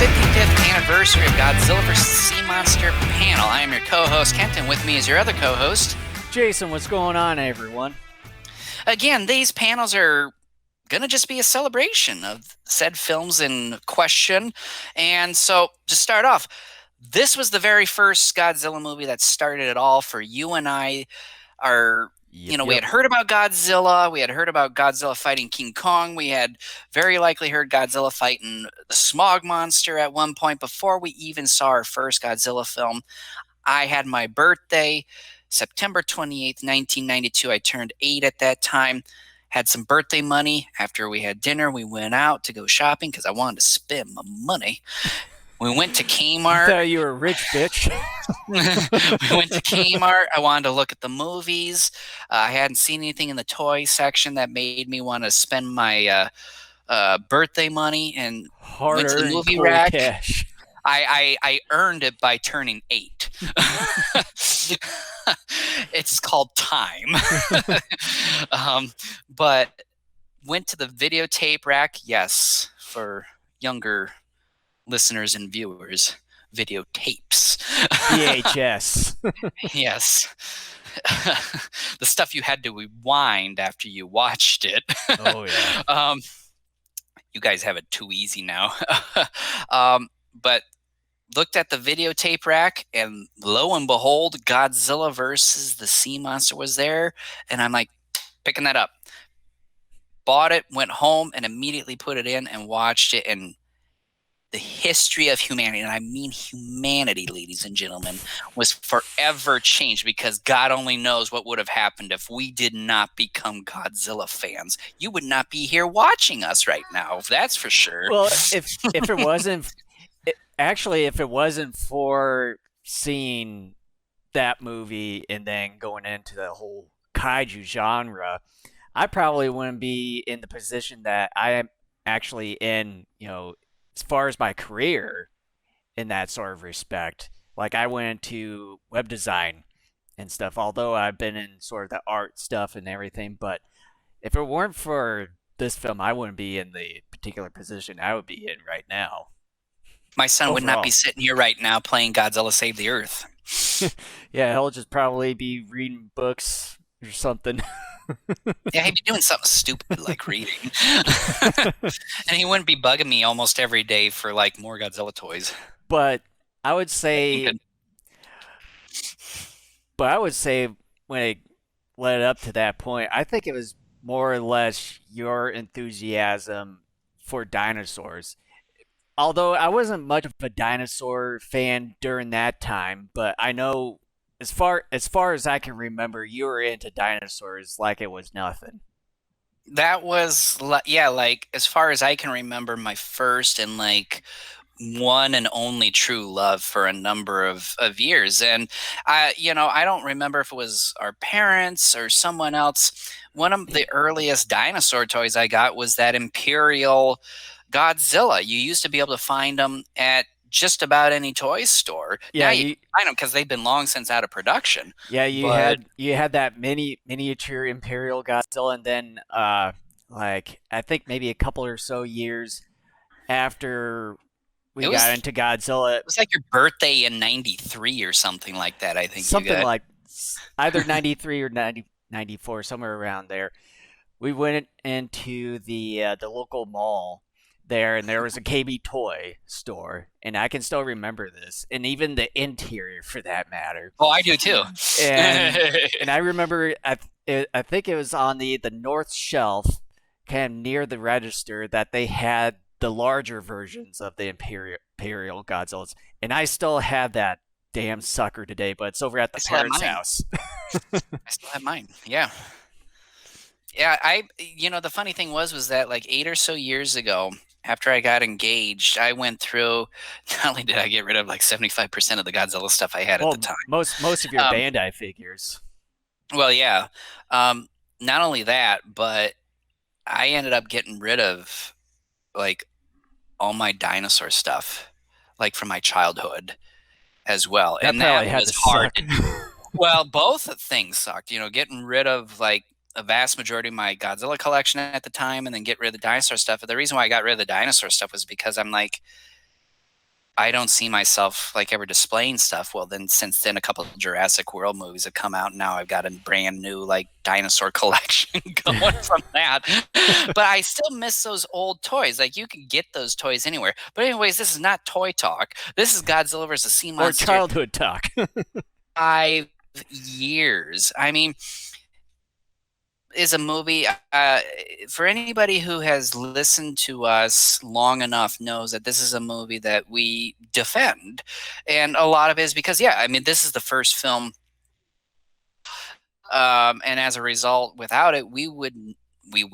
55th anniversary of Godzilla vs. Sea Monster panel. I am your co-host, Kent, and with me is your other co-host, Jason. What's going on, everyone? Again, these panels are going to just be a celebration of said films in question. And so, to start off, this was the very first Godzilla movie that started it all for you and I. We had heard about Godzilla. We had heard about Godzilla fighting King Kong. We had very likely heard Godzilla fighting the Smog Monster at one point before we even saw our first Godzilla film. I had my birthday, September 28th, 1992. I turned 8 at that time. Had some birthday money. After we had dinner, we went out to go shopping because I wanted to spend my money. We went to Kmart. I thought you were a rich bitch. We went to Kmart. I wanted to look at the movies. I hadn't seen anything in the toy section that made me want to spend my birthday money, and went to the movie rack. Cash. I earned it by turning 8. It's called time. But went to the videotape rack. Yes, for younger listeners and viewers, videotapes. VHS. Yes. The stuff you had to rewind after you watched it. Oh, yeah. You guys have it too easy now. But looked at the videotape rack, and lo and behold, Godzilla versus the Sea Monster was there. And I'm like, picking that up. Bought it, went home, and immediately put it in and watched it. And the history of humanity, and I mean humanity, ladies and gentlemen, was forever changed, because God only knows what would have happened if we did not become Godzilla fans. You would not be here watching us right now, that's for sure. Well, if it wasn't, if it wasn't for seeing that movie and then going into the whole kaiju genre, I probably wouldn't be in the position that I am actually in, as far as my career in that sort of respect. Like, I went into web design and stuff, although I've been in sort of the art stuff and everything. But if it weren't for this film, I wouldn't be in the particular position I would be in right now. My son would not be sitting here right now playing Godzilla Save the Earth. Yeah, he'll just probably be reading books or something. Yeah, he'd be doing something stupid like reading. And he wouldn't be bugging me almost every day for like more Godzilla toys. But I would say when it led up to that point, I think it was more or less your enthusiasm for dinosaurs. Although I wasn't much of a dinosaur fan during that time, but I know as far as I can remember, you were into dinosaurs like it was nothing. That was, like, as far as I can remember, my first and, like, one and only true love for a number of years. And, I don't remember if it was our parents or someone else. One of the earliest dinosaur toys I got was that Imperial Godzilla. You used to be able to find them at just about any toy store. Yeah, now you can find them because they've been long since out of production. Yeah, you had that miniature Imperial Godzilla, and then like I think maybe a couple or so years after we got into Godzilla, it was like your birthday in '93 or something like that. I think something like either '93 or '94, somewhere around there. We went into the local mall there, and there was a KB toy store, and I can still remember this, and even the interior for that matter. Oh, I do too. And I remember I think it was on the north shelf, kind of near the register, that they had the larger versions of the Imperial Godzillas, and I still have that damn sucker today, but it's over at the parents' house. I still have mine. Yeah. Yeah, the funny thing was that like 8 or so years ago, after I got engaged, I went through, not only did I get rid of like 75% of the Godzilla stuff I had at the time. Most of your Bandai figures. Well, yeah. Not only that, but I ended up getting rid of like all my dinosaur stuff, like from my childhood as well. That that was hard. Well, both things sucked. Getting rid of like a vast majority of my Godzilla collection at the time, and then get rid of the dinosaur stuff. But the reason why I got rid of the dinosaur stuff was because I'm like, I don't see myself like ever displaying stuff. Well, then since then, a couple of Jurassic World movies have come out. And now I've got a brand new like dinosaur collection going from that. But I still miss those old toys. Like you can get those toys anywhere. But anyways, this is not toy talk. This is Godzilla versus Sea Or Monster. childhood talk. 5 years. I mean, is a movie for anybody who has listened to us long enough knows that this is a movie that we defend, and a lot of it is because yeah, I mean this is the first film, and as a result, without it, we would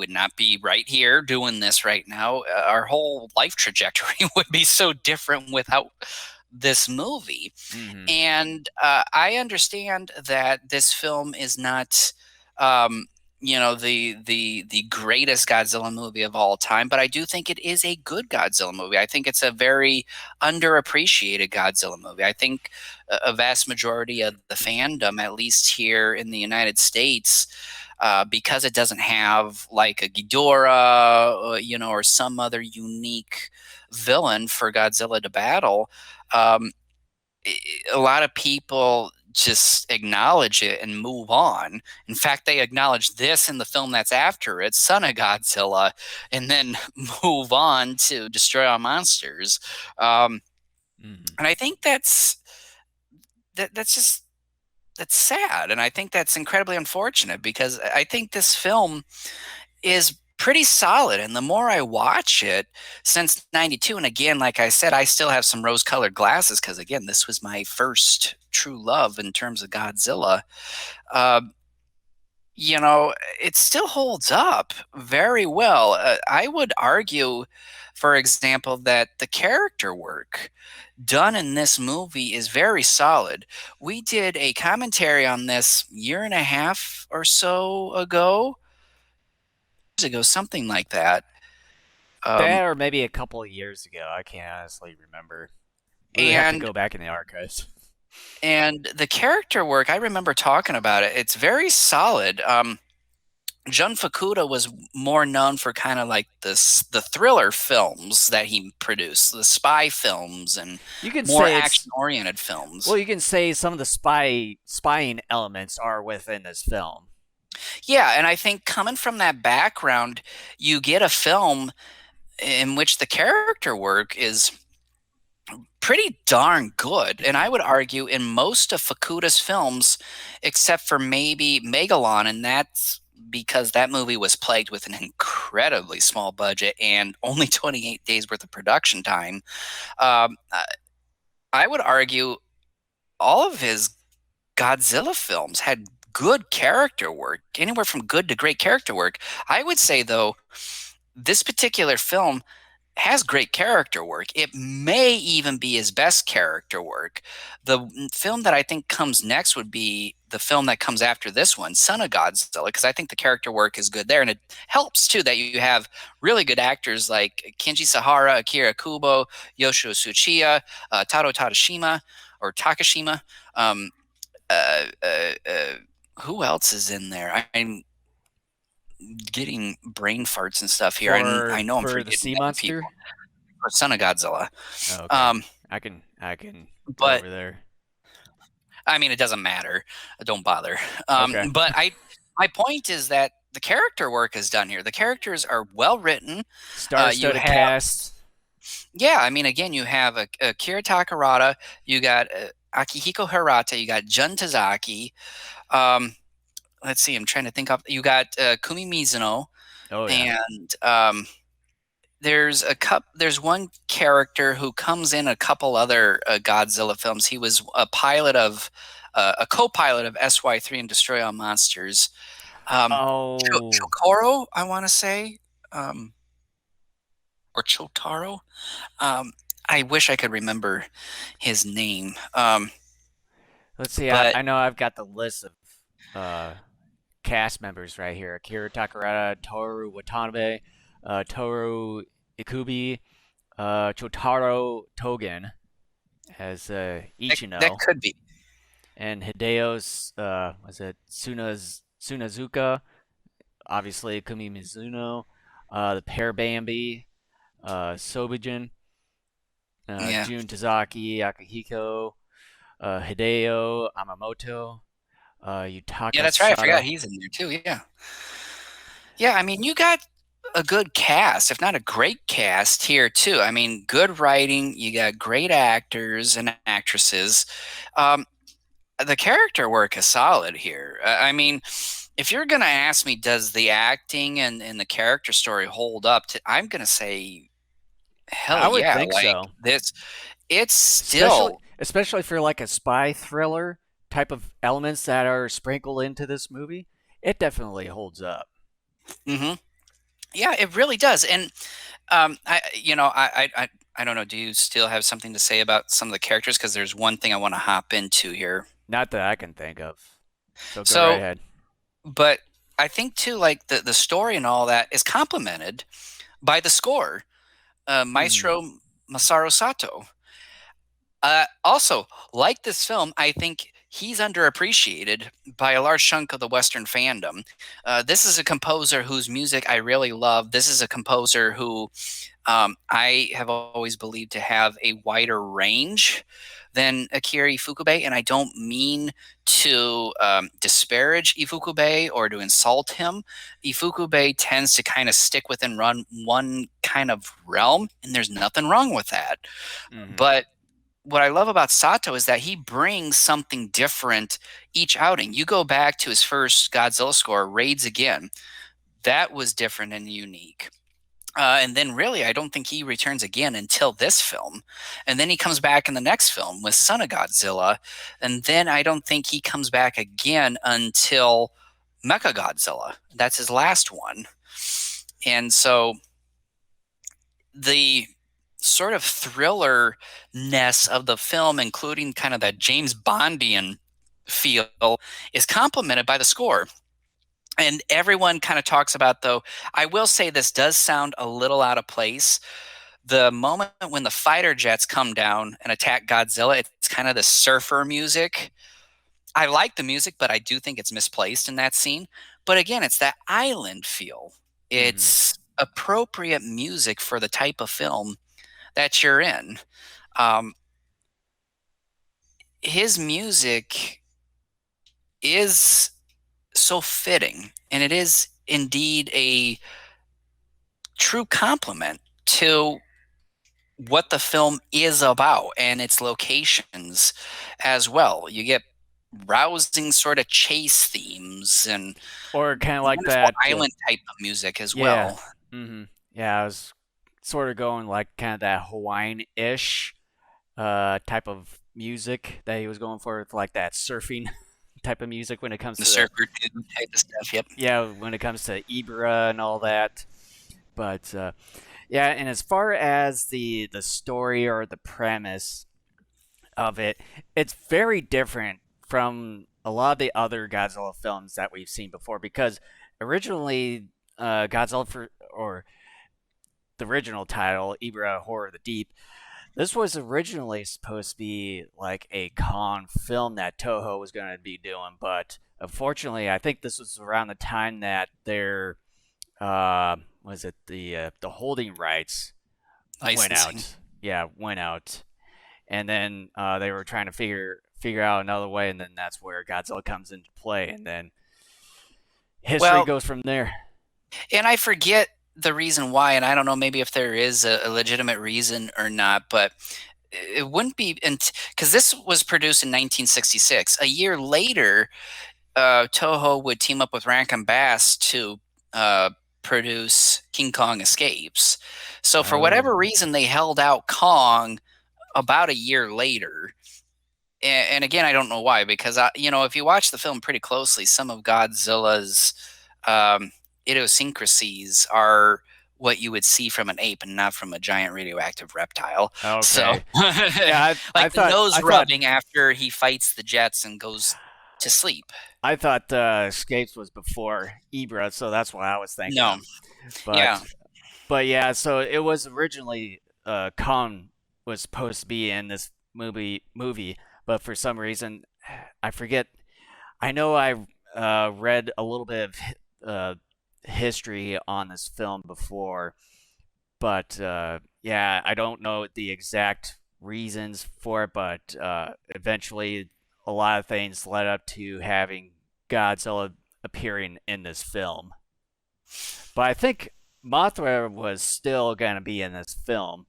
not be right here doing this right now. Our whole life trajectory would be so different without this movie. Hmm. And I understand that this film is not, um, the greatest Godzilla movie of all time, but I do think it is a good Godzilla movie. I think it's a very underappreciated Godzilla movie. I think a vast majority of the fandom, at least here in the United States, because it doesn't have like a Ghidorah, or some other unique villain for Godzilla to battle. Um, a lot of people just acknowledge it and move on. In fact, they acknowledge this in the film that's after it, Son of Godzilla, and then move on to Destroy All Monsters. Um, Hmm. and I think that's sad, and I think that's incredibly unfortunate because I think this film is pretty solid. And the more I watch it since 92, and again, like I said, I still have some rose colored glasses because, again, this was my first true love in terms of Godzilla. Uh, you know, it still holds up very well. I would argue, for example, that the character work done in this movie is very solid. We did a commentary on this year and a half or so ago, something like that. Um, That or maybe a couple of years ago. I can't honestly remember. We would have to and go back in the archives. and the character work, I remember talking about it. It's very solid. Jun Fukuda was more known for kind of like the thriller films that he produced, the spy films and You can more say it's action oriented well. films. You can say some of the spying elements are within this film. Yeah, and I think coming from that background, you get a film in which the character work is pretty darn good. And I would argue in most of Fukuda's films, except for maybe Megalon, and that's because that movie was plagued with an incredibly small budget and only 28 days worth of production time. Um, I I would argue all of his Godzilla films had good character work, anywhere from good to great character work. I would say, though, this particular film has great character work. It may even be his best character work. The film that I think comes next would be the film that comes after this one, Son of Godzilla, because I think the character work is good there. And it helps, too, that you have really good actors like Kenji Sahara, Akira Kubo, Yoshio Tsuchiya, Taro Tadashima, or Takashima. Um, uh, uh, uh, who else is in there? I'm getting brain farts and stuff here, and I know I'm For the forgetting sea other monster. people. Or Son of Godzilla. Oh, okay, Um, I can go but over there. I mean, it doesn't matter. Don't bother. Okay, But my point is that the character work is done here. The characters are well written. You star-studded have, cast. yeah, I mean, again, you have Akira Takarada, you got Akihiko Hirata, you got Jun Tazaki. Um, let's see, I'm trying to think of. You got Kumi Mizuno, Oh yeah. and there's one character who comes in a couple other Godzilla films. He was a co-pilot of SY3 and Destroy All Monsters. Oh, Chokoro, I want to say, um, or Chotaro. Um, I wish I could remember his name. let's see. I, But I know I've got the list of uh, cast members right here: Akira Takarada, Toru Watanabe, Toru Ikubi, Chotaro Togen as that Ichino, could be. and Hideo's was it Sunazuka? Obviously, Kumi Mizuno, the pair Bambi, Sobijin, Yeah. Jun Tazaki, Akihiko, Hideo Amamoto, Yeah, Yutaka that's right. I forgot Sato. he's in there too. Yeah. Yeah, I mean, you got a good cast, if not a great cast here too. I mean, good writing, you got great actors and actresses. Um, the character work is solid here. I mean, if you're going to ask me, does the acting and the character story hold up to, I'm going to say, hell I would yeah. think Like so, this, it's especially still, especially for like a spy thriller type of elements that are sprinkled into this movie. It definitely holds up. hmm yeah, it really does. And I don't know. Do you still have something to say about some of the characters? Because there's one thing I want to hop into here. Not that I can think of. So go right So, ahead. but I think too, like the story and all that is complemented by the score, Hmm. Maestro Masaru Sato. Also, like this film, I think he's underappreciated by a large chunk of the Western fandom. This is a composer whose music I really love. This is a composer who I have always believed to have a wider range than Akira Ifukube, and I don't mean to disparage Ifukube or to insult him. Ifukube tends to kind of stick within run one kind of realm, and there's nothing wrong with that. Hmm. But what I love about Sato is that he brings something different each outing. You go back to his first Godzilla score, Raids Again. That was different and unique. And then really, I don't think he returns again until this film. And then he comes back in the next film with Son of Godzilla. And then I don't think he comes back again until Mecha Godzilla. That's his last one. And so the sort of thriller-ness of the film, including kind of that James Bondian feel, is complemented by the score. And everyone kind of talks about, though, I will say this does sound a little out of place. The moment when the fighter jets come down and attack Godzilla, it's kind of the surfer music. I like the music, but I do think it's misplaced in that scene. But again, it's that island feel. Hmm. It's appropriate music for the type of film that you're in. Um, his music is so fitting, and it is indeed a true compliment to what the film is about and its locations as well. You get rousing sort of chase themes and Or kind of like wonderful that. island type of music as Yeah. well. Hmm. Yeah, I was sort of going like kind of that Hawaiian-ish type of music that he was going for, like that surfing type of music when it comes The to the surfer dude type of stuff. Yep. yeah when it comes to Ebirah and all that. But yeah, and as far as the story or the premise of it, it's very different from a lot of the other Godzilla films that we've seen before because originally Godzilla or the original title, Ebirah Horror of the Deep, this was originally supposed to be like a Kong film that Toho was going to be doing, but unfortunately, I think this was around the time that their was it the holding rights went Licensing. out. Yeah, went out, and then they were trying to figure out another way, and then that's where Godzilla comes into play, and then history Well, goes from there. and I forget the reason why, and I don't know maybe if there is a legitimate reason or not, but it wouldn't be because this was produced in 1966. A year later, Toho would team up with Rankin Bass to uh, produce King Kong Escapes. So for Oh. whatever reason, they held out Kong about a year later. And again, I don't know why, because if you watch the film pretty closely, some of Godzilla's um, idiosyncrasies are what you would see from an ape and not from a giant radioactive reptile. So, Okay. Yeah, I like the thought nose I thought rubbing after he fights the jets and goes to sleep. I thought Escapes was before Ibra, so that's what I was thinking No, of. yeah. But yeah, so it was originally Kong was supposed to be in this movie, but for some reason I forget. I know I read a little bit of history on this film before, but yeah, I don't know the exact reasons for it, but eventually a lot of things led up to having Godzilla appearing in this film. But I think Mothra was still going to be in this film.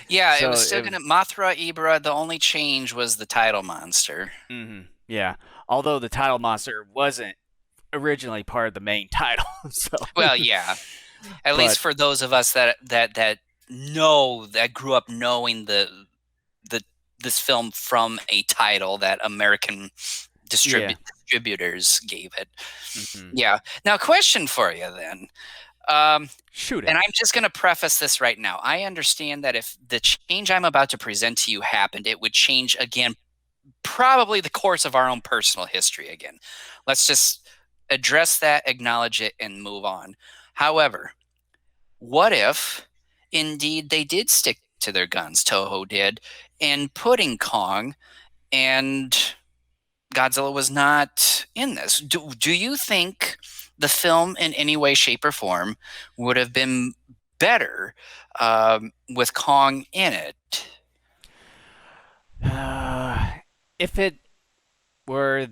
Yeah, it So was still it gonna was, Mothra, Ebirah. The only change was the title monster. yeah. Although the title monster wasn't originally part of the main title. So, Well, yeah, at least but for those of us that know that grew up knowing the this film from a title that American yeah. distributors gave it. hmm Yeah. Now, question for you then. Um, Shoot it. and I'm just going to preface this right now. I understand that if the change I'm about to present to you happened, it would change again, probably the course of our own personal history again. Let's just address that, acknowledge it, and move on. However, what if indeed they did stick to their guns, Toho did, in putting Kong and Godzilla was not in this? Do you think the film in any way, shape, or form would have been better with Kong in it? If it were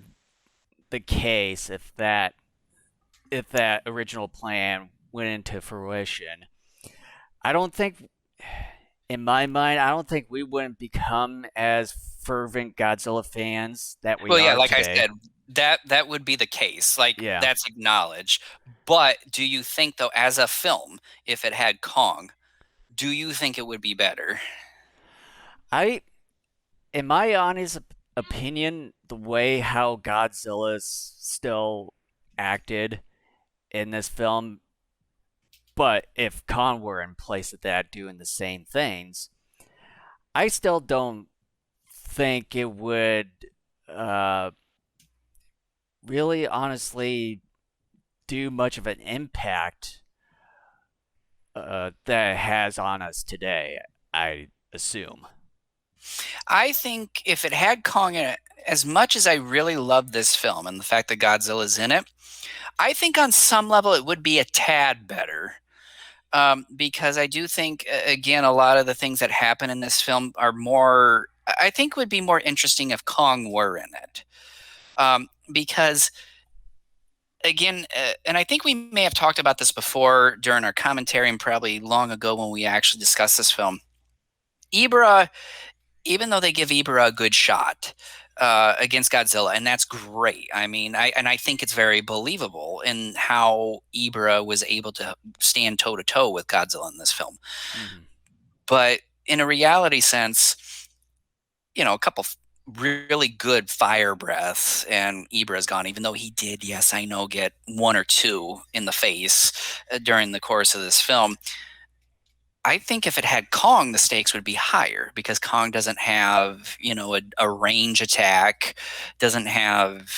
the case, if that original plan went into fruition, I don't think, in my mind, I don't think we wouldn't become as fervent Godzilla fans that we Well, yeah, are like I today. said, that would be the case. Like Yeah. that's acknowledged. But do you think though, as a film, if it had Kong, do you think it would be better? I, in my honest opinion, the way how Godzilla's still acted in this film, but if Khan were in place of that doing the same things, I still don't think it would uh, really honestly do much of an impact that it has on us today, I assume. I think if it had Kong in it, as much as I really love this film and the fact that Godzilla's in it, I think on some level it would be a tad better. Because I do think, again, a lot of the things that happen in this film are more, I think, would be more interesting if Kong were in it. Because, again, and I think we may have talked about this before during our commentary and probably long ago when we actually discussed this film. Ibra, even though they give Ibra a good shot against Godzilla, and that's great. I mean, I think it's very believable in how Ibra was able to stand toe to toe with Godzilla in this film. Mm-hmm. But in a reality sense, a couple really good fire breaths, and Ibra's gone. Even though he did, yes, I know, get one or two in the face during the course of this film. I think if it had Kong, the stakes would be higher because Kong doesn't have, a range attack, doesn't have,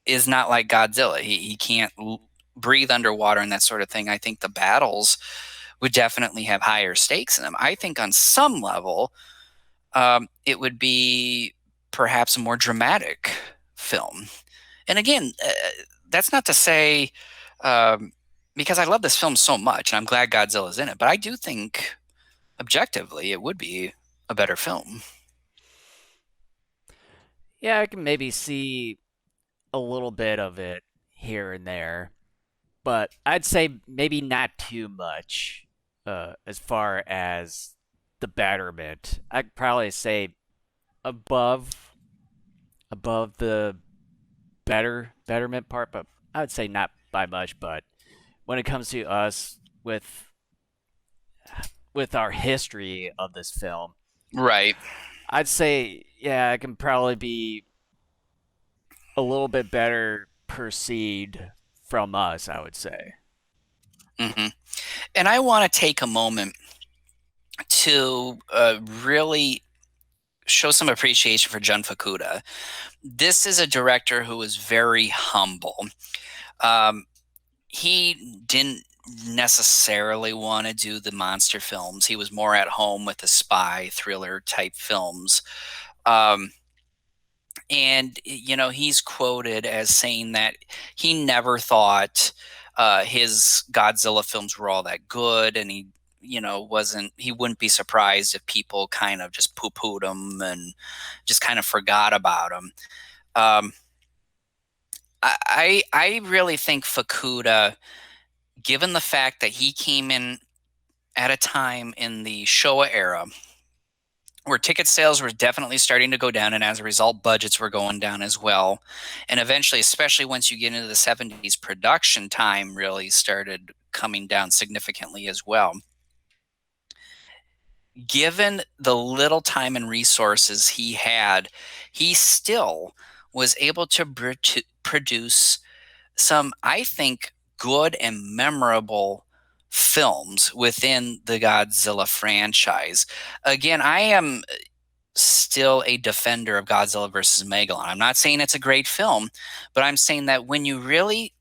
is not like Godzilla. He can't breathe underwater and that sort of thing. I think the battles would definitely have higher stakes in them. I think on some level, it would be perhaps a more dramatic film. And again, that's not to say, um, because I love this film so much and I'm glad Godzilla's in it, but I do think objectively it would be a better film. Yeah, I can maybe see a little bit of it here and there, but I'd say maybe not too much as far as the betterment. I'd probably say above the betterment part, but I would say not by much. But when it comes to us with our history of this film, Right. I'd say yeah, it can probably be a little bit better perceived from us, I would say. hmm And I want to take a moment to really show some appreciation for Jun Fukuda. This is a director who is very humble. Um, he didn't necessarily want to do the monster films. He was more at home with the spy thriller type films. Um, and he's quoted as saying that he never thought his Godzilla films were all that good, and wasn't he wouldn't be surprised if people kind of just poo-pooed him and just kind of forgot about him. Um, I really think Fukuda, given the fact that he came in at a time in the Showa era where ticket sales were definitely starting to go down, and as a result, budgets were going down as well. And eventually, especially once you get into the 70s, production time really started coming down significantly as well. Given the little time and resources he had, he still was able to produce some, I think, good and memorable films within the Godzilla franchise. Again, I am still a defender of Godzilla versus Megalon. I'm not saying it's a great film, but I'm saying that when you really,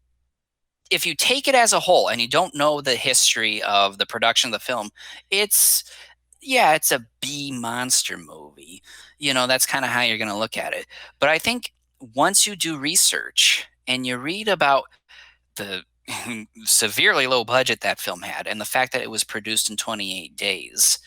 if you take it as a whole and you don't know the history of the production of the film, it's, yeah, it's a B monster movie. That's kind of how you're going to look at it. But I think once you do research and you read about the severely low budget that film had and the fact that it was produced in 28 days,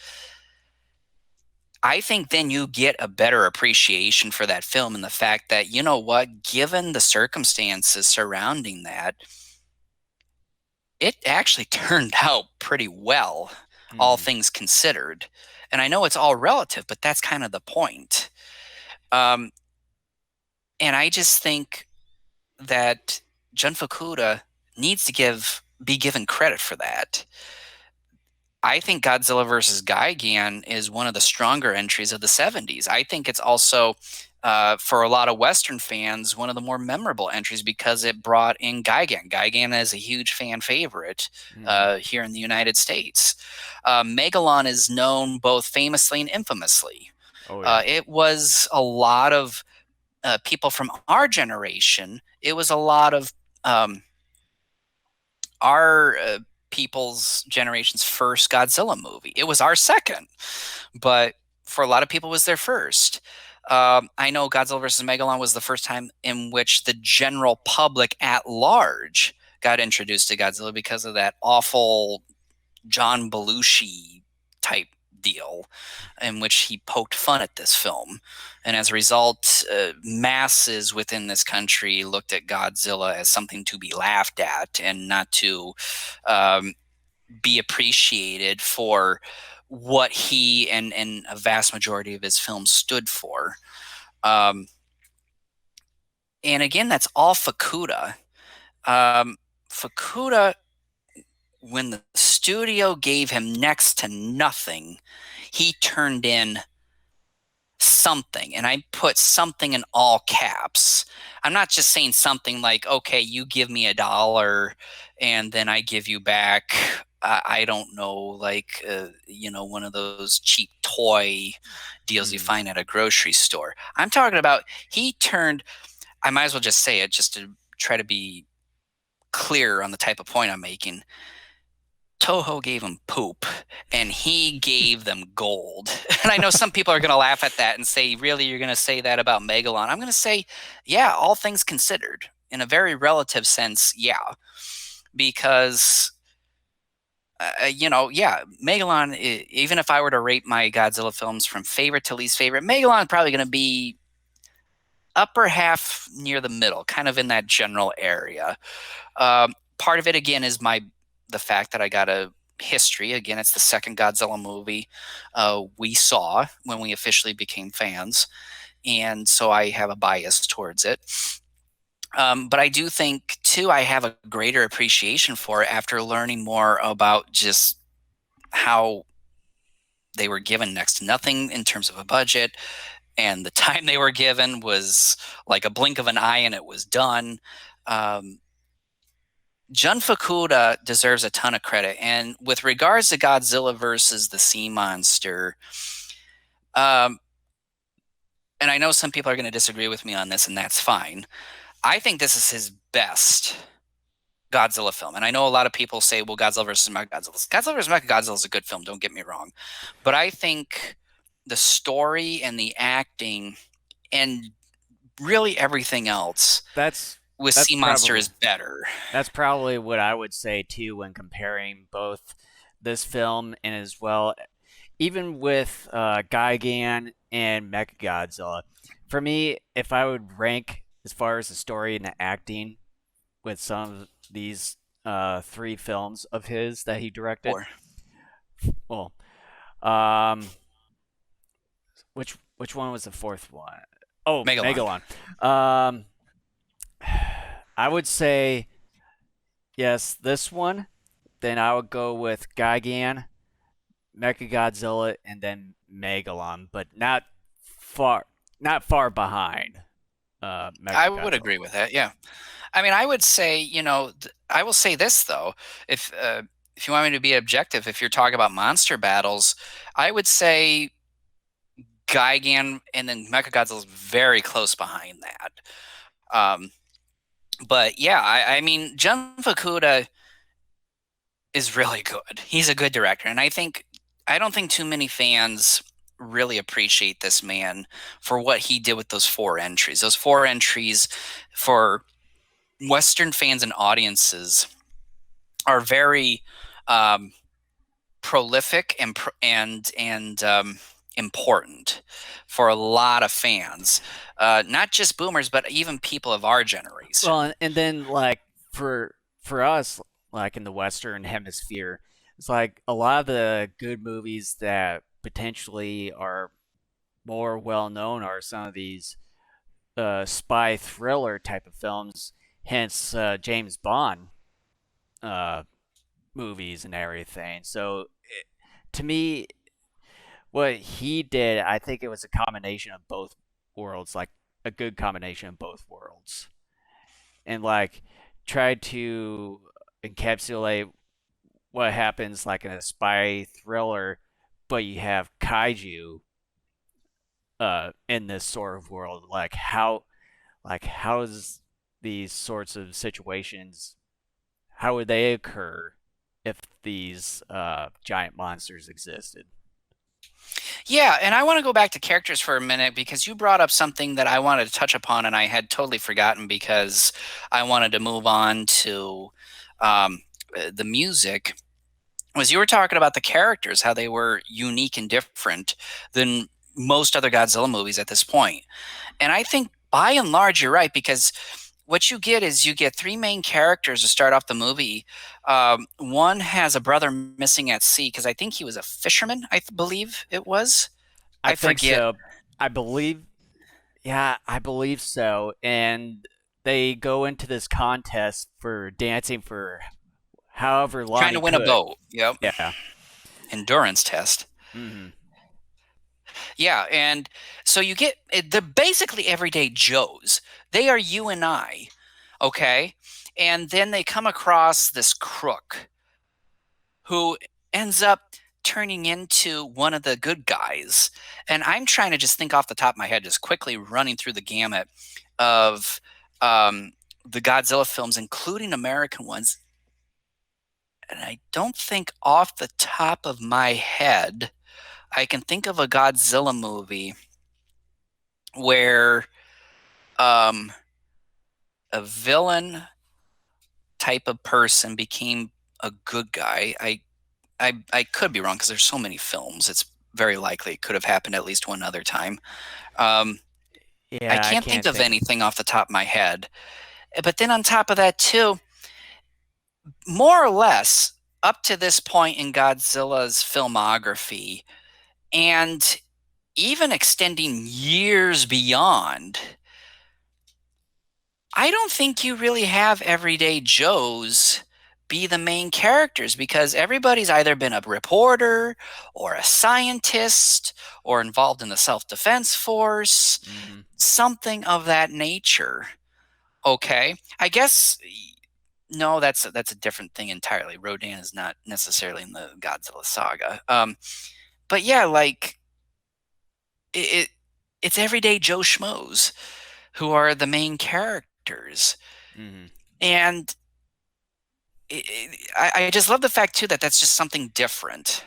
I think then you get a better appreciation for that film and the fact that, you know what, given the circumstances surrounding that, it actually turned out pretty well, all Hmm. things considered. And I know it's all relative, but that's kind of the point. Um, and I just think that Jun Fukuda needs to be given credit for that. I think Godzilla versus Gigan is one of the stronger entries of the 70s. I think it's also, for a lot of Western fans, one of the more memorable entries because it brought in Gigan. Gigan is a huge fan favorite Hmm. here in the United States. Megalon is known both famously and infamously. Oh yeah. It was a lot of people from our generation. It was a lot of our people's generation's first Godzilla movie. It was our second, but for a lot of people, it was their first. I know Godzilla versus Megalon was the first time in which the general public at large got introduced to Godzilla because of that awful John Belushi type deal in which he poked fun at this film. And as a result, masses within this country looked at Godzilla as something to be laughed at and not to um, be appreciated for what he and a vast majority of his films stood for. Um, and again, that's all Fukuda. Um, Fukuda, when the studio gave him next to nothing, he turned in something. And I put something in all caps. I'm not just saying something like, okay, you give me $1 and then I give you back, I don't know, like, one of those cheap toy deals you Hmm. find at a grocery store. I'm talking about he turned, I might as well just say it just to try to be clear on the type of point I'm making. Toho gave him poop and he gave them gold. And I know some people are going to laugh at that and say, really, you're going to say that about Megalon? I'm going to say, yeah, all things considered, in a very relative sense, yeah. Because, yeah, Megalon, even if I were to rate my Godzilla films from favorite to least favorite, Megalon is probably going to be upper half near the middle, kind of in that general area. Part of it again is the fact that I got a history. Again, it's the second Godzilla movie we saw when we officially became fans, and so I have a bias towards it. But I do think too I have a greater appreciation for it after learning more about just how they were given next to nothing in terms of a budget, and the time they were given was like a blink of an eye and it was done. Um, Jun Fukuda deserves a ton of credit. And with regards to Godzilla versus the Sea Monster, um, and I know some people are going to disagree with me on this, and that's fine. I think this is his best Godzilla film. And I know a lot of people say, well, Godzilla versus Mechagodzilla. Godzilla versus Mechagodzilla is a good film, don't get me wrong. But I think the story and the acting and really everything else That's with that's Sea Monster probably is better. that's probably what I would say too when comparing both this film, and as well, even with Gigan and Mechagodzilla, for me, if I would rank as far as the story and the acting with some of these three films of his that he directed, Or well, um, which one was the fourth one? Oh, Megalon. Megalon. Um, I would say yes, this one. Then I would go with Gigan, Mechagodzilla, and then Megalon, but far, not far behind I would Mechagodzilla. agree with that. Yeah. I mean, I would say, I will say this though, if you want me to be objective, if you're talking about monster battles, I would say Gigan and then Mechagodzilla is very close behind that. Um, but yeah, I mean, Jun Fukuda is really good. He's a good director, and I don't think too many fans really appreciate this man for what he did with those four entries. Those four entries for Western fans and audiences are very um, prolific and important for a lot of fans, not just boomers, but even people of our generation. Well, and then like for us, like in the Western Hemisphere, it's like a lot of the good movies that potentially are more well known are some of these spy thriller type of films, hence James Bond uh, movies and everything. So to me, what he did, I think it was a combination of both worlds, like a good combination of both worlds, and like tried to encapsulate what happens like in a spy thriller, but you have kaiju in this sort of world. How is these sorts of situations, how would they occur if these giant monsters existed? Yeah, and I want to go back to characters for a minute because you brought up something that I wanted to touch upon, and I had totally forgotten because I wanted to move on to the music. Was you were talking about the characters, how they were unique and different than most other Godzilla movies at this point. And I think by and large, you're right because what you get is you get three main characters to start off the movie. One has a brother missing at sea because I think he was a fisherman, believe it was. I I think forget. so. I believe, yeah, I believe so. And they go into this contest for dancing for however long Trying to he win a could. boat. Yep. Yeah. Endurance test. Hmm. Yeah, and so you get they're basically everyday Joes. They are you and I, okay? And then they come across this crook who ends up turning into one of the good guys. And I'm trying to just think off the top of my head, just quickly running through the gamut of the Godzilla films, including American ones. And I don't think off the top of my head I can think of a Godzilla movie where um, a villain type of person became a good guy. I could be wrong because there's so many films. It's very likely it could have happened at least one other time. Um, I Yeah, I can't think can't of think. anything off the top of my head. But then on top of that too, more or less up to this point in Godzilla's filmography, and even extending years beyond, I don't think you really have everyday Joes be the main characters because everybody's either been a reporter or a scientist or involved in the self defense force, Hmm. something of that nature. Okay. I guess no, that's a different thing entirely. Rodan is not necessarily in the Godzilla saga. But yeah, like it it's everyday Joe Schmoes who are the main characters. Hmm. And I just love the fact too that that's just something different.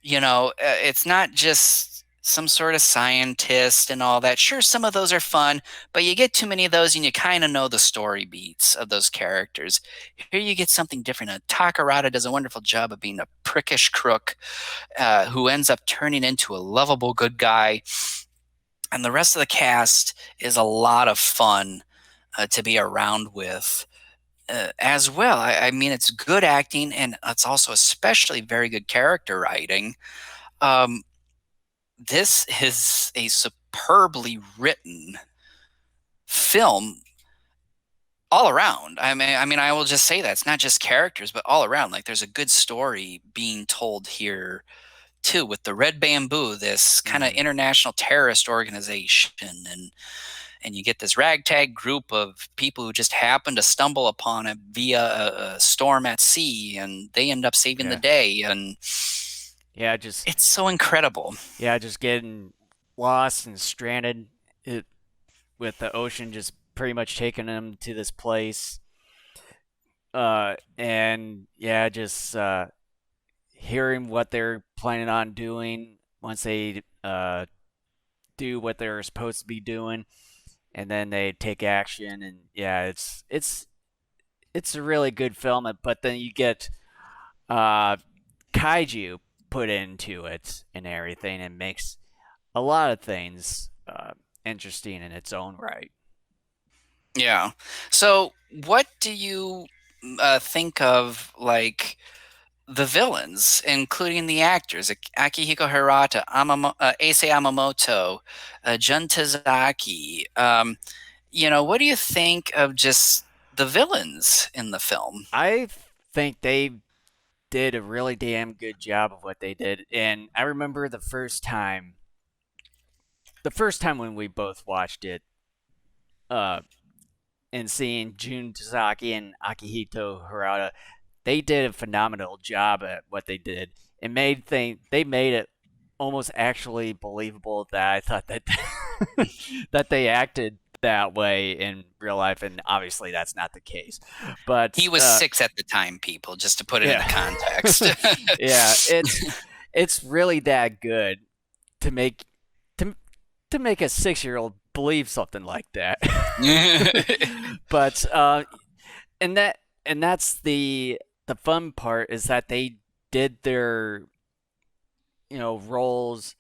It's not just. some sort of scientist and all that. Sure, some of those are fun, but you get too many of those and you kind of know the story beats of those characters. Here you get something different. Takarada does a wonderful job of being a prickish crook who ends up turning into a lovable good guy. And the rest of the cast is a lot of fun to be around with as well. I mean, it's good acting and it's also especially very good character writing. Um, this is a superbly written film all around. I will just say that it's not just characters, but all around. Like, there's a good story being told here too, with the Red Bamboo, this kind of Mm-hmm. international terrorist organization, and you get this ragtag group of people who just happen to stumble upon it via a storm at sea, and they end up saving the Yeah. day, and Yeah, just it's so incredible. just getting lost and stranded it, with the ocean just pretty much taking them to this place. And yeah, just hearing what they're planning on doing once they do what they're supposed to be doing, and then they take action. And yeah, it's a really good film. But then you get uh, kaiju put into it and everything, and makes a lot of things interesting in its own right. Yeah. So, what do you think of, like, the villains, including the actors, Akihiko Hirata, Ase Yamamoto, Jun Tazaki? What do you think of just the villains in the film? I think they did a really damn good job of what they did. And I remember the first time when we both watched it, uh, and seeing Jun Tazaki and Akihito Hirata, they did a phenomenal job at what they did. They made it almost actually believable that I thought that that they acted that way in real life, and obviously that's not the case. But He was 6 at the time, people, just to put it into yeah, context. yeah, it's really that good to make to to make a 6-year-old believe something like that. But and that's the fun part, is that they did their roles.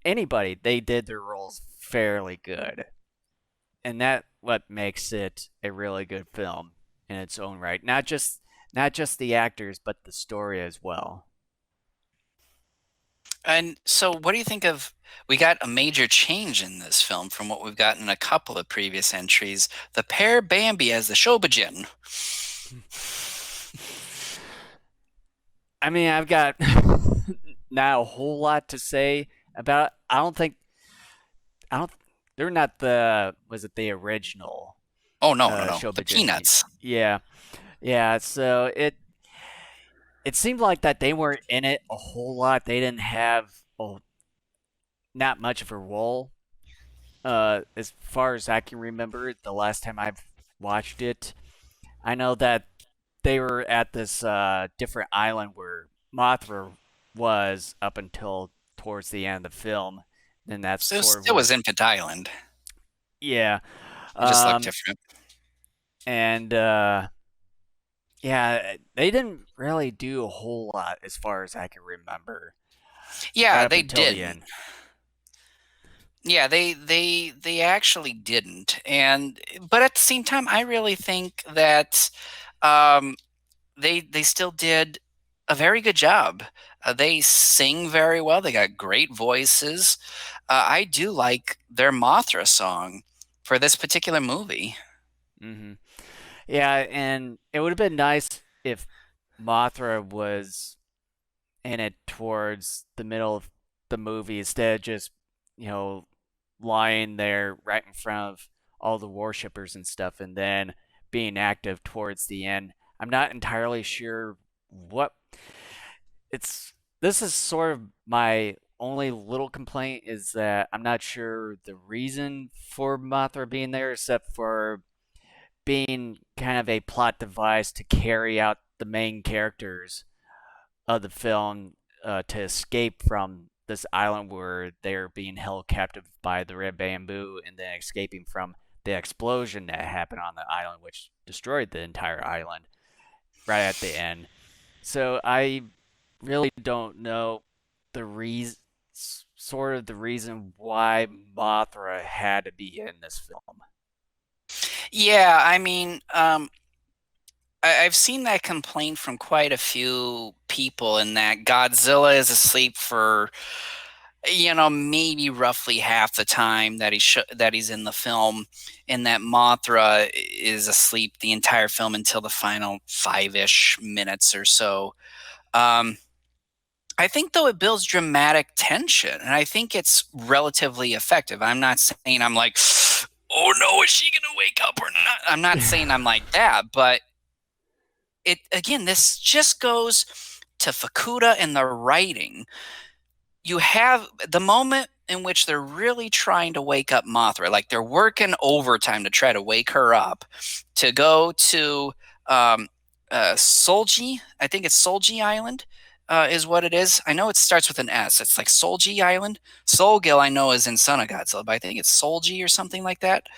Anybody, they did their roles fairly good, and that what makes it a really good film in its own right. Not just the actors, but the story as well. And so, what do you think of? We got a major change in this film from what we've gotten in a couple of previous entries. The pair Bambi as the Shobijin. I mean, I've got not a whole lot to say about. I don't. They're not the. Was it the original Oh, no, no, no. The Shobijin? Peanuts. Yeah, yeah. So it seemed like that they weren't in it a whole lot. They didn't have not much of a role. As far as I can remember, the last time I've watched it, I know that they were at this different island where Mothra was up until towards the end of the film. And that's So sort of it what, was Infant Island. yeah. It just looked Um, different. and yeah, they didn't really do a whole lot as far as I can remember, right Yeah, up they until the didn't. end. Yeah, they actually didn't. And but at the same time, I really think that um, they still did a very good job. They sing very well. They got great voices. I do like their Mothra song for this particular movie. Hmm. Yeah, and it would have been nice if Mothra was in it towards the middle of the movie instead of just, you know, lying there right in front of all the worshippers and stuff, and then being active towards the end. I'm not entirely sure what it's. This is sort of my only little complaint, is that I'm not sure the reason for Mothra being there, except for being kind of a plot device to carry out the main characters of the film, to escape from this island where they're being held captive by the red bamboo and then escaping from the explosion that happened on the island, which destroyed the entire island right at the end. So I really don't know the reason, sort of the reason why Mothra had to be in this film. Yeah, I mean, I've seen that complaint from quite a few people in that Godzilla is asleep for, maybe roughly half the time that that he's in the film, and that Mothra is asleep the entire film until the final 5-ish minutes or so. Um, I think though it builds dramatic tension, and I think it's relatively effective. I'm not saying I'm like, oh no, is she gonna wake up or not? I'm not saying I'm like that, but it again, this just goes to Fukuda and the writing. You have the moment in which they're really trying to wake up Mothra, like they're working overtime to try to wake her up, to go to um, Solji. I think it's Solji Island, is what it is. I know it starts with an S. It's like Solji Island. Solgil, I know, is in Son of Godzilla, but I think it's Solji or something like that,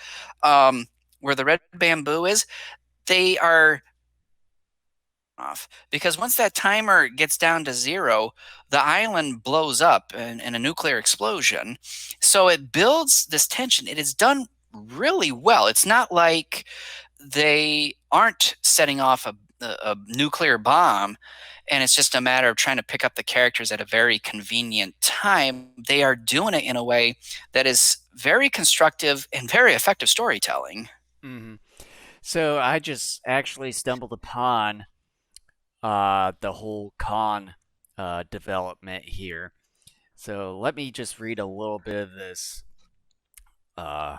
where the red bamboo is. They are off because once that timer gets down to zero, the island blows up in a nuclear explosion. So it builds this tension. It is done really well. It's not like they aren't setting off a nuclear bomb and it's just a matter of trying to pick up the characters at a very convenient time. They are doing it in a way that is very constructive and very effective storytelling. Hmm. So I just actually stumbled upon the whole con development here. So let me just read a little bit of this uh,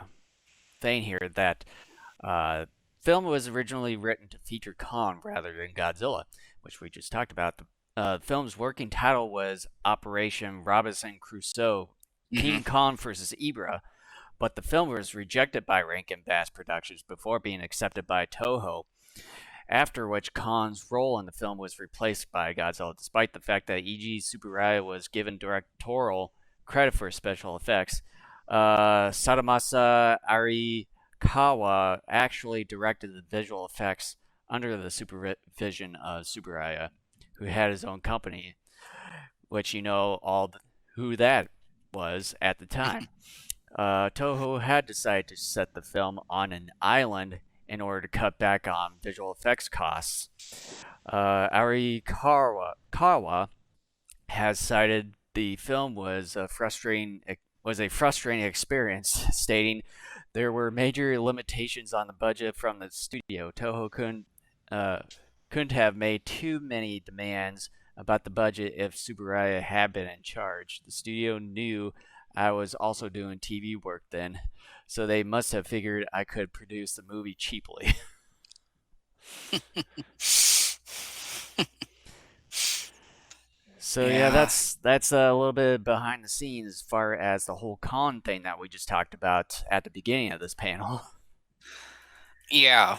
thing here that uh, film was originally written to feature Kong rather than Godzilla, which we just talked about. The film's working title was Operation Robinson Crusoe, Hmm. King Kong versus Ebirah, but the film was rejected by Rankin Bass Productions before being accepted by Toho, after which Khan's role in the film was replaced by Godzilla, despite the fact that E.G. Tsuburaya was given directorial credit for special effects. Sadamasa Arikawa actually directed the visual effects under the supervision of Tsuburaya, who had his own company, which who that was at the time. Toho had decided to set the film on an island in order to cut back on visual effects costs. Arikawa has cited the film was a frustrating experience, stating there were major limitations on the budget from the studio. Toho couldn't have made too many demands about the budget if Tsuburaya had been in charge. The studio knew I was also doing TV work then, so they must have figured I could produce the movie cheaply. So yeah, Yeah. that's a little bit behind the scenes as far as the whole con thing that we just talked about at the beginning of this panel. Yeah.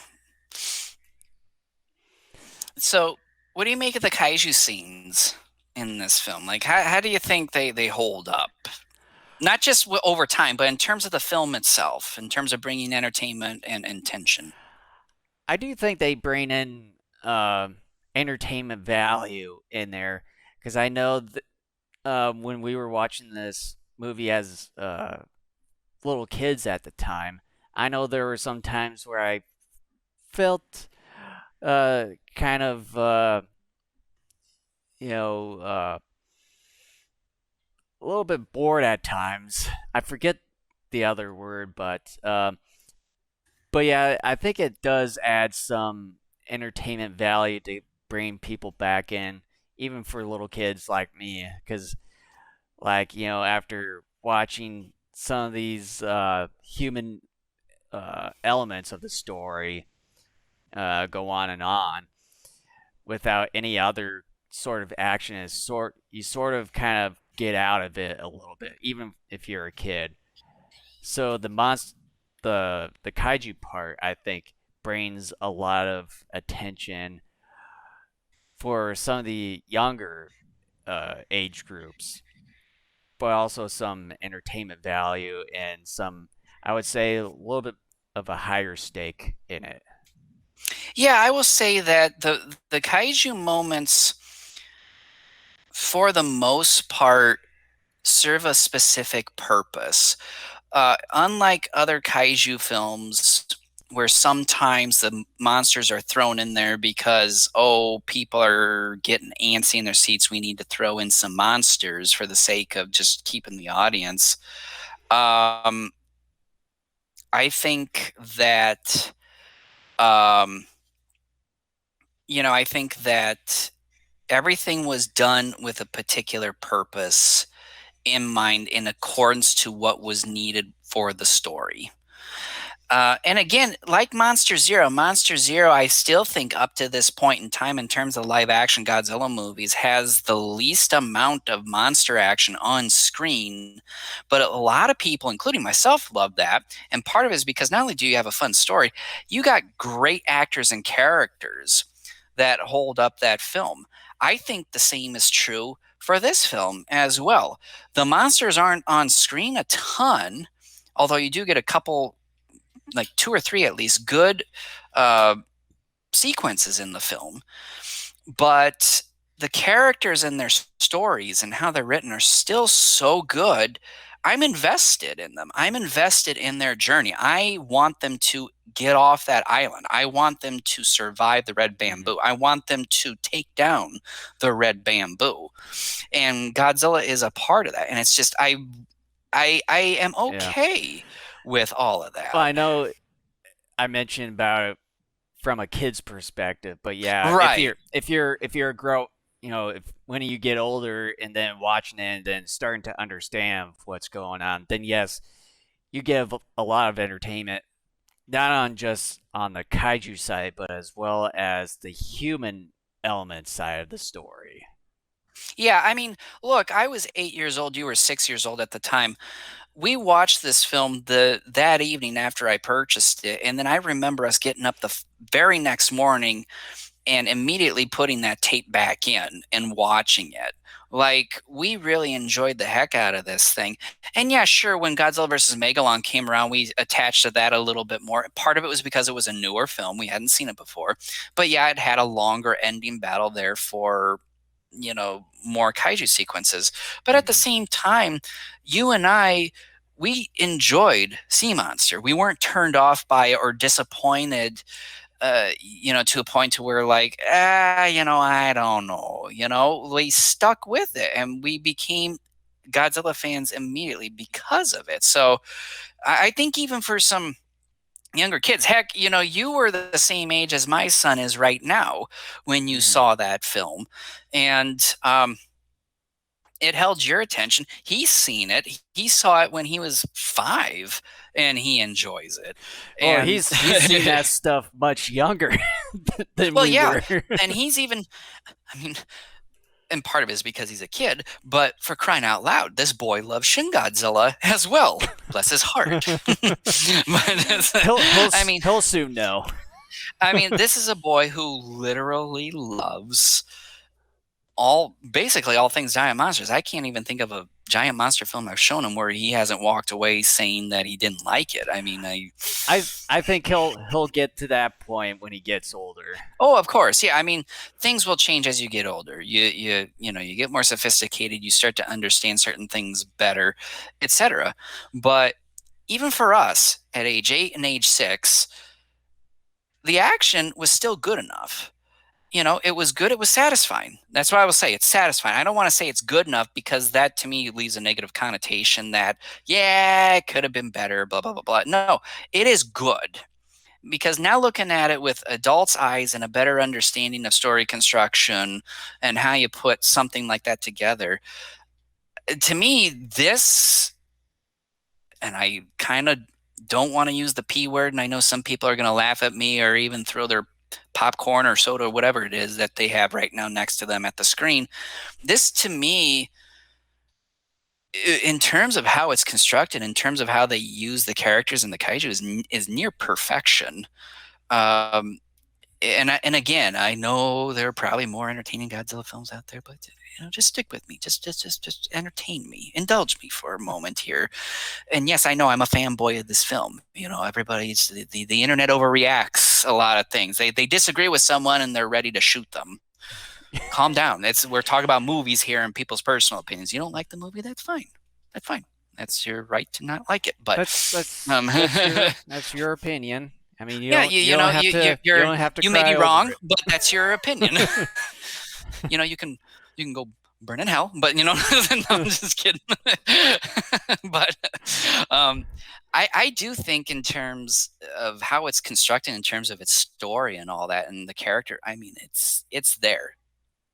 So, what do you make of the kaiju scenes in this film? Like, how do you think they hold up? Not just over time, but in terms of the film itself, in terms of bringing entertainment and tension. I do think they bring in entertainment value in there because I know that when we were watching this movie as little kids at the time, I know there were some times where I felt kind of you know a little bit bored at times. I forget the other word, but yeah, I think it does add some entertainment value to bring people back in, even for little kids like me, because after watching some of these human elements of the story go on without any other sort of action, you sort of kind of get out of it a little bit, even if you're a kid. So the kaiju part, I think, brings a lot of attention for some of the younger age groups. but also some entertainment value and some, I would say, a little bit of a higher stake in it. Yeah, I will say that the kaiju moments, for the most part, serve a specific purpose. Unlike other kaiju films, where sometimes the monsters are thrown in there because, oh, people are getting antsy in their seats, we need to throw in some monsters for the sake of just keeping the audience. Um, I think that, um, I think that everything was done with a particular purpose in mind, in accordance to what was needed for the story. And again, like Monster Zero, I still think up to this point in time, in terms of live action Godzilla movies, has the least amount of monster action on screen. But a lot of people, including myself, love that. And part of it is because not only do you have a fun story, you got great actors and characters that hold up that film. I think the same is true for this film as well. The monsters aren't on screen a ton, although you do get a couple, like two or three at least, good uh, sequences in the film. But the characters and their stories and how they're written are still so good. I'm invested in them. I'm invested in their journey. I want them to get off that island. I want them to survive the red Mhm. bamboo. I want them to take down the red bamboo. And Godzilla is a part of that. And it's just I am Yeah. okay with all of Well, that. I know I mentioned about it from a kid's perspective, but yeah, if Right. you're a grow, if when you get older and then watching it and then starting to understand what's going on, then yes, you give a lot of entertainment, not on just on the kaiju side, but as well as the human element side of the story. Yeah, I mean, look, I was 8 years old. You were 6 years old at the time. We watched this film that evening after I purchased it, and then I remember us getting up the very next morning and immediately putting that tape back in and watching it. Like, we really enjoyed the heck out of this thing. And yeah, sure, when Godzilla versus Megalon came around, we attached to that a little bit more. Part of it was because it was a newer film. We hadn't seen it before. But yeah, it had a longer ending battle there for, more kaiju sequences. But at the Hmm. same time, you and I, we enjoyed Sea Monster. We weren't turned off by it or disappointed, to a point to where, like, I don't know, we stuck with it and we became Godzilla fans immediately because of it. So I think even for some younger kids, heck, you were the same age as my son is right now when you Hmm. saw that film, and it held your attention. He's seen it. He saw it when he was 5, and he enjoys it. Well, And he's seen that stuff much younger than well, we yeah, were. and he's even, I mean, and part of it is because he's a kid, but for crying out loud, this boy loves Shin Godzilla as well. Bless his heart. I mean, He'll soon know. this is a boy who literally loves basically all things giant monsters. I can't even think of a giant monster film I've shown him where he hasn't walked away saying that he didn't like it. I mean, I think he'll get to that point when he gets older. oh, of course, yeah. I mean, things will change as you get older. You get more sophisticated. You start to understand certain things better, etc. But even for us at age 8 and age 6, the action was still good enough. It was good. It was satisfying. That's what I will say. It's satisfying. I don't want to say it's good enough because that to me leaves a negative connotation that, yeah, it could have been better, blah, blah, blah, blah. No, it is good because now looking at it with adults' eyes and a better understanding of story construction and how you put something like that together, to me, this, and I kind of don't want to use the P word, and I know some people are going to laugh at me or even throw their popcorn or soda or whatever it is that they have right now next to them at the screen. This to me, in terms of how it's constructed, in terms of how they use the characters and the kaiju, is near perfection. Um, and again, I know there are probably more entertaining Godzilla films out there, but just stick with me. Just entertain me, indulge me for a moment here. And yes, I know I'm a fanboy of this film. Everybody's the internet overreacts a lot of things. They disagree with someone and they're ready to shoot them. Calm down. We're talking about movies here and people's personal opinions. You don't like the movie? That's fine. That's fine. That's your right to not like it. But That's that's um, that's your opinion. I mean, yeah, you don't have to you don't have to you may be cry over wrong, it. but that's your opinion. You can go burn in hell, but no, I'm just kidding. But um, I do think in terms of how it's constructed, in terms of its story and all that, and the character. I mean, it's there.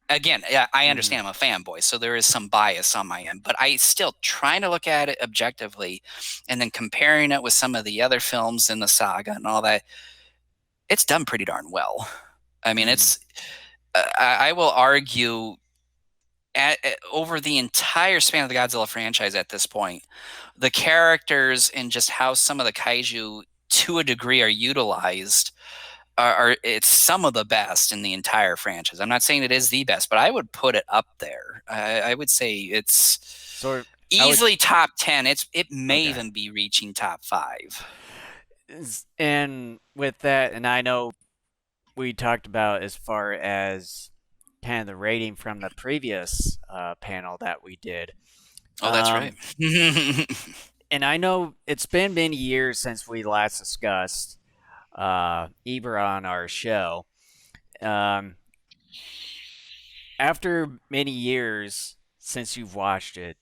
Again, yeah, I Mhm. understand I'm a fanboy, so there is some bias on my end, but I still trying to look at it objectively, and then comparing it with some of the other films in the saga and all that. It's done pretty darn well. I mean, Mhm. it's. I will argue over the entire span of the Godzilla franchise at this point, the characters and just how some of the kaiju to a degree are utilized are it's some of the best in the entire franchise. I'm not saying it is the best, but I would put it up there. I would say it's Sort of, I would. easily top 10. It may Okay. even be reaching top 5. And with that, and I know we talked about as far as kind of the rating from the previous panel that we did. Oh, that's right. Um, and I know it's been many years since we last discussed Ebirah on our show. Um, after many years since you've watched it,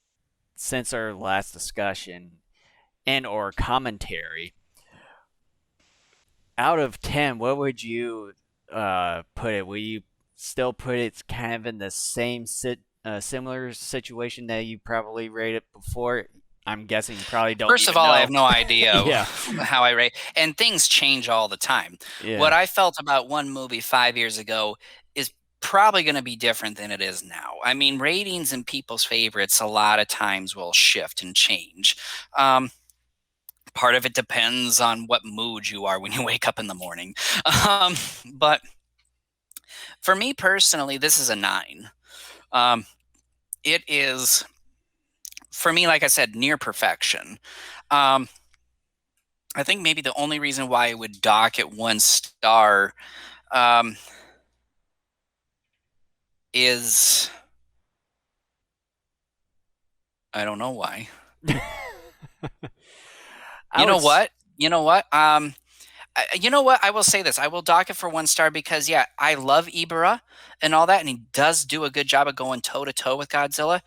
since our last discussion and or commentary, out of 10, what would you put it? Will you still put it kind of in the similar situation that you probably rated before? I'm guessing you probably don't First of even all, I know. have no idea Yeah, how I rate, and things change all the time. What yeah. I felt about one movie 5 years ago is probably going to be different than it is now. I mean, ratings and people's favorites a lot of times will shift and change. Um, Part of it depends on what mood you are when you wake up in the morning. Um, but for me personally, this is a 9. Um, it is, for me, like I said, near perfection. Um, I think maybe the only reason why I would dock at 1 star um, is I don't know why. I You would. know what? You know what? You know what? I will say this. I will dock it for 1 star because yeah, I love Ibera and all that, and he does do a good job of going toe to toe with Godzilla.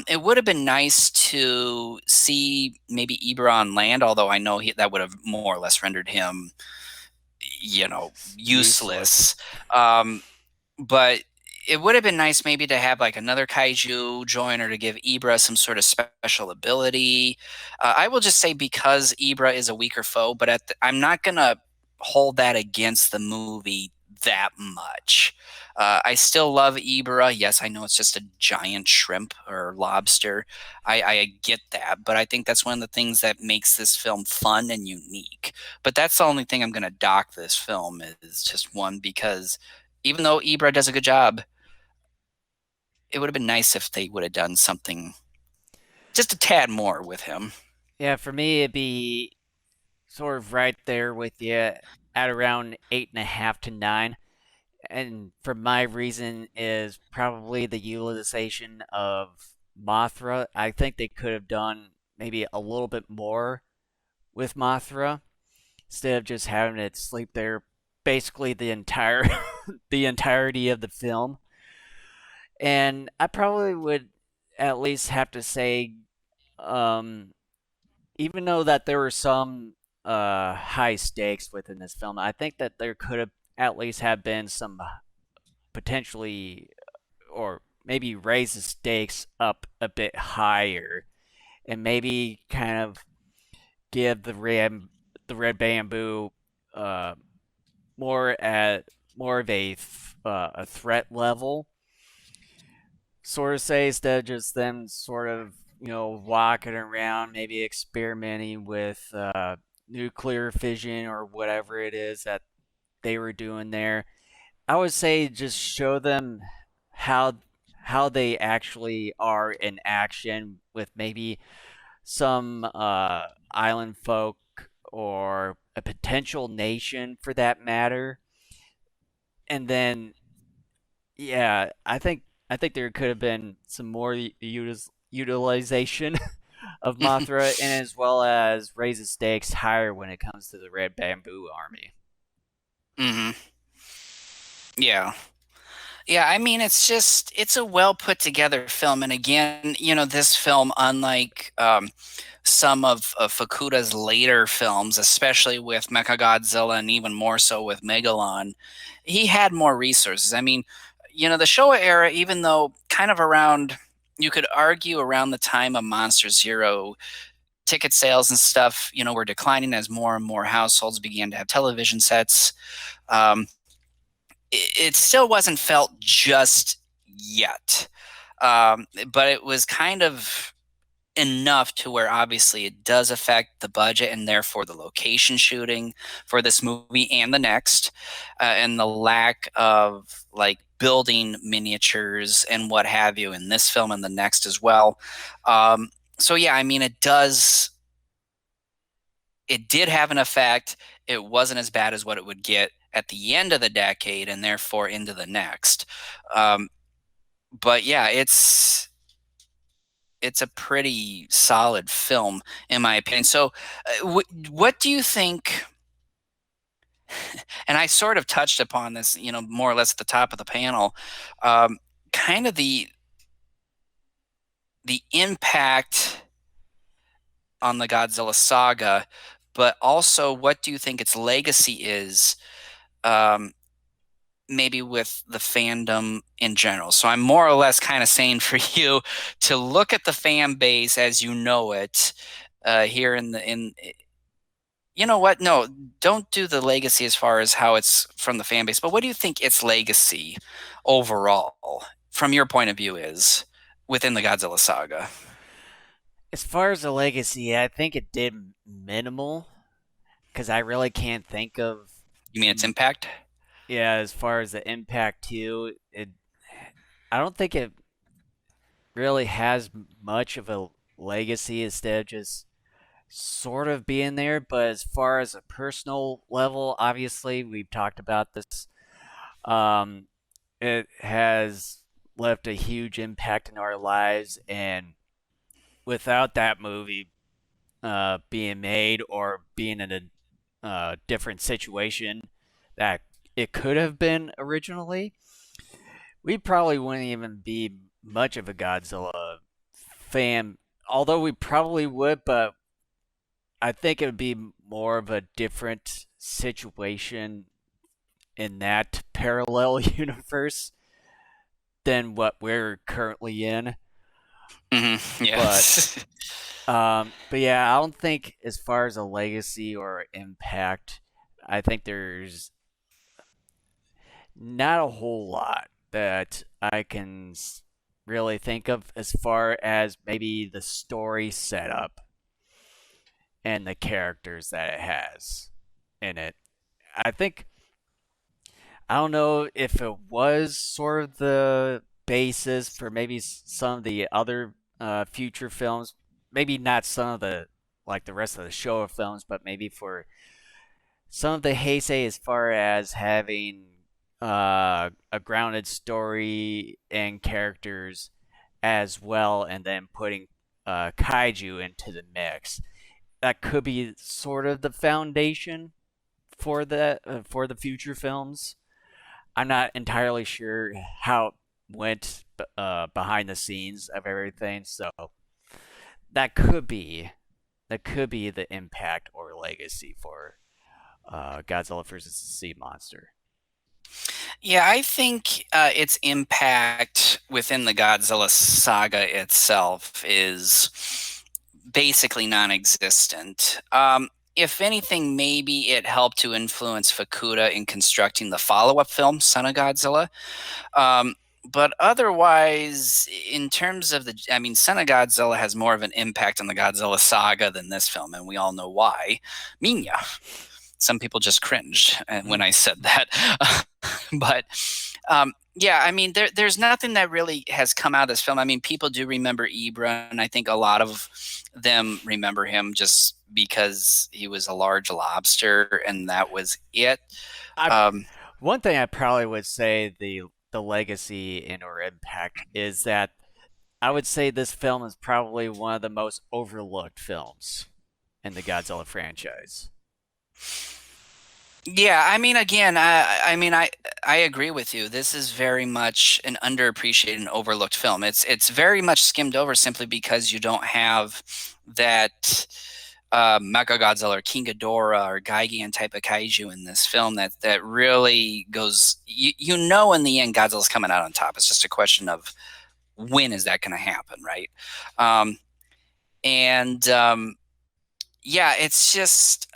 It would have been nice to see maybe Ibera on land, although I know that would have more or less rendered him, Useless. useless. Um, but it would have been nice maybe to have like another kaiju join or to give Ibra some sort of special ability. I will just say because Ibra is a weaker foe, but I'm not gonna hold that against the movie that much. I still love Ibra. Yes, I know it's just a giant shrimp or lobster. I get that, but I think that's one of the things that makes this film fun and unique. But that's the only thing I'm going to dock this film is just one because even though Ibra does a good job, it would have been nice if they would have done something just a tad more with him. Yeah, for me, it'd be sort of right there with you at around 8.5 to 9. And for my reason is probably the utilization of Mothra. I think they could have done maybe a little bit more with Mothra instead of just having it sleep there basically the entire the entirety of the film. And I probably would at least have to say, um, even though that there were some high stakes within this film, I think that there could have at least have been some potentially or maybe raise the stakes up a bit higher and maybe kind of give the red bamboo uh, more at more of a threat level, sort of say, instead of just them sort of walking around, maybe experimenting with nuclear fission or whatever it is that they were doing there. I would say just show them how how they actually are in action with maybe some island folk or a potential nation for that matter. And then yeah, I think there could have been some more utilization of Mothra, and as well as raise the stakes higher when it comes to the Red Bamboo Army. Hmm. Yeah. Yeah, I mean, it's a well put together film. And again, this film, unlike some of Fukuda's later films, especially with Mechagodzilla and even more so with Megalon, he had more resources. I mean, the Showa era, even though kind of around, you could argue around the time of Monster Zero, ticket sales and stuff, were declining as more and more households began to have television sets. Um, it still wasn't felt just yet. But it was kind of enough to where obviously it does affect the budget and therefore the location shooting for this movie and the next, and the lack of like building miniatures and what have you in this film and the next as well. So yeah, I mean, it did have an effect. It wasn't as bad as what it would get at the end of the decade and therefore into the next. Um, but yeah, it's a pretty solid film in my opinion. So, what do you think? And I sort of touched upon this, more or less at the top of the panel. Um, Kind of the impact on the Godzilla saga, but also what do you think its legacy is? Um, Maybe with the fandom in general. So I'm more or less kind of saying for you to look at the fan base as you know it, here in you know what? No, don't do the legacy as far as how it's from the fan base, but what do you think its legacy overall, from your point of view, is within the Godzilla saga? As far as the legacy, I think it did minimal because I really can't think of. You mean its impact? Yeah, as far as the impact too, I don't think it really has much of a legacy instead of just sort of being there. But as far as a personal level, obviously we've talked about this. Um, it has left a huge impact in our lives, and without that movie being made or being in a different situation that it could have been originally, we probably wouldn't even be much of a Godzilla fan. Although we probably would, but I think it would be more of a different situation in that parallel universe than what we're currently in. But Yes. but yeah, I don't think as far as a legacy or impact, I think there's not a whole lot that I can really think of as far as maybe the story setup and the characters that it has in it. I think I don't know if it was sort of the basis for maybe some of the other future films. Maybe not some of the like the rest of the Showa films, but maybe for some of the Heisei as far as having a grounded story and characters as well, and then putting Kaiju into the mix. That could be sort of the foundation for the future films. I'm not entirely sure how it went behind the scenes of everything, so that could be the impact or legacy for Godzilla versus the Sea Monster. Yeah, I think its impact within the Godzilla saga itself is basically non-existent. If anything, maybe it helped to influence Fukuda in constructing the follow-up film, Son of Godzilla. Um, but otherwise, in terms of I mean, Son of Godzilla has more of an impact on the Godzilla saga than this film, and we all know why. Minya. some people just cringed when Mm. I said that. But yeah, I mean, there's nothing that really has come out of this film. I mean, people do remember Ebirah, and I think a lot of them remember him just because he was a large lobster, and that was it. I Um, One thing I probably would say the legacy and or impact is that I would say this film is probably one of the most overlooked films in the Godzilla franchise. Yeah, I mean, again, I agree with you. This is very much an underappreciated and overlooked film. It's very much skimmed over simply because you don't have that Mecha Godzilla or King Ghidorah or Gigan type of kaiju in this film that really goes. You know, in the end, Godzilla's coming out on top. It's just a question of when is that going to happen, right? Um, and yeah, it's just.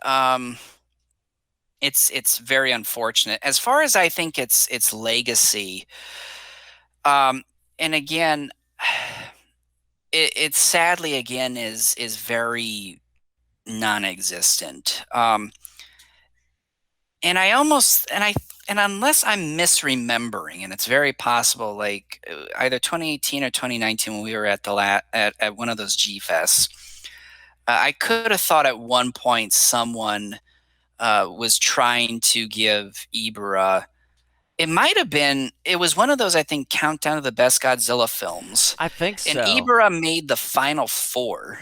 It's very unfortunate. As far as I think its legacy, um, and again, it sadly again is very non-existent. And I almost and unless I'm misremembering, and it's very possible, like either 2018 or 2019 when we were at at one of those G fests, I could have thought at one point someone was trying to give Ibra. It might have been. It was one of those, I think, countdown of the best Godzilla films, I think and so. Ibra made the final four.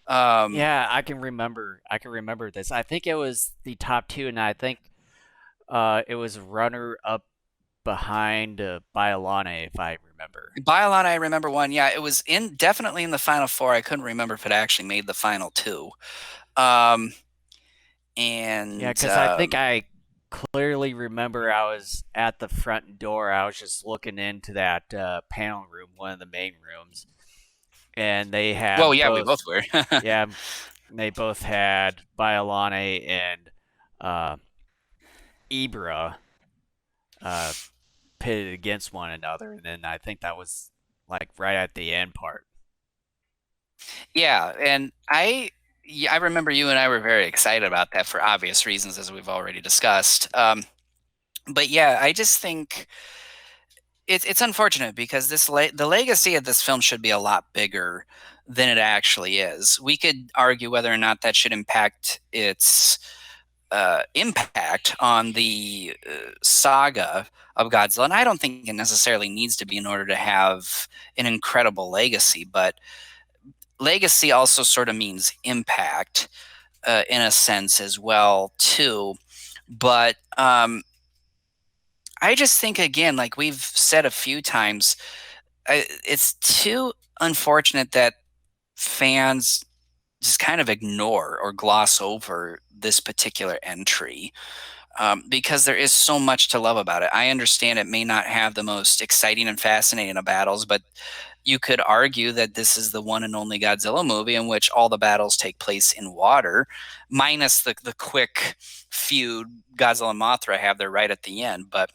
Um, Yeah, I can remember this. I think it was the top two, and I think it was runner up behind Baialane, if I remember. Bylon, I remember one. Yeah, it was in definitely in the final four. I couldn't remember if it actually made the final two. Um, Yeah, and because I think I clearly remember I was at the front door. I was just looking into that panel room, one of the main rooms, and they well, had yeah, we both both. were. Yeah, they both had Baialane and uh, Ibra uh, pitted against one another, and then I think that was like right at the end part. Yeah, and yeah, I remember you and I were very excited about that for obvious reasons, as we've already discussed. But yeah, I just think it's unfortunate because the legacy of this film should be a lot bigger than it actually is. We could argue whether or not that should impact its impact on the saga of Godzilla, and I don't think it necessarily needs to be in order to have an incredible legacy. But legacy also sort of means impact in a sense as well too. But I just think again, like we've said a few times, it's too unfortunate that fans just kind of ignore or gloss over this particular entry because there is so much to love about it. I understand it may not have the most exciting and fascinating of battles, but you could argue that this is the one and only Godzilla movie in which all the battles take place in water, minus the quick feud Godzilla and Mothra have there right at the end. But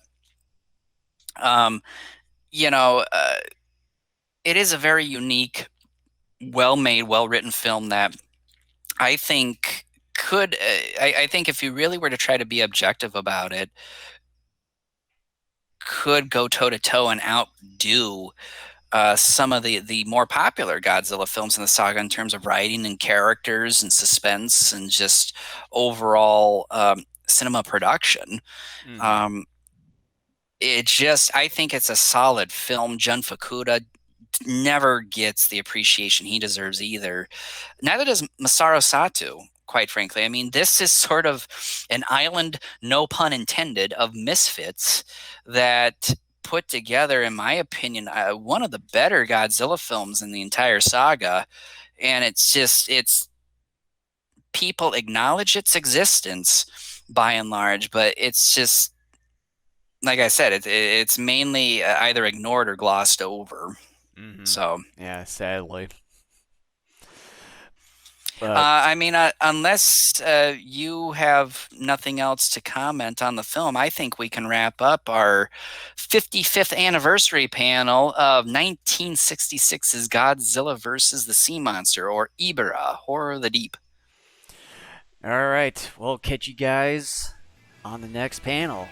um, you know, it is a very unique, well-made, well-written film that I think could. I think if you really were to try to be objective about it, could go toe to toe and outdo some of the more popular Godzilla films in the saga in terms of writing and characters and suspense and just overall cinema production. Mm-hmm. Um, it just, I think it's a solid film. Jun Fukuda never gets the appreciation he deserves either. Neither does Masaru Sato, quite frankly. I mean, this is sort of an island, no pun intended, of misfits that put together, in my opinion, one of the better Godzilla films in the entire saga. And it's people acknowledge its existence by and large, but it's just, like I said, it's mainly either ignored or glossed over. Mm-hmm. So, Yeah, sadly. But I mean, unless you have nothing else to comment on the film, I think we can wrap up our 55th anniversary panel of 1966's Godzilla versus the Sea Monster, or Ebirah, Horror of the Deep. All right, we'll catch you guys on the next panel.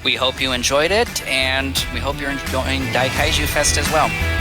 We hope you enjoyed it, and we hope you're enjoying Daikaiju Fest as well.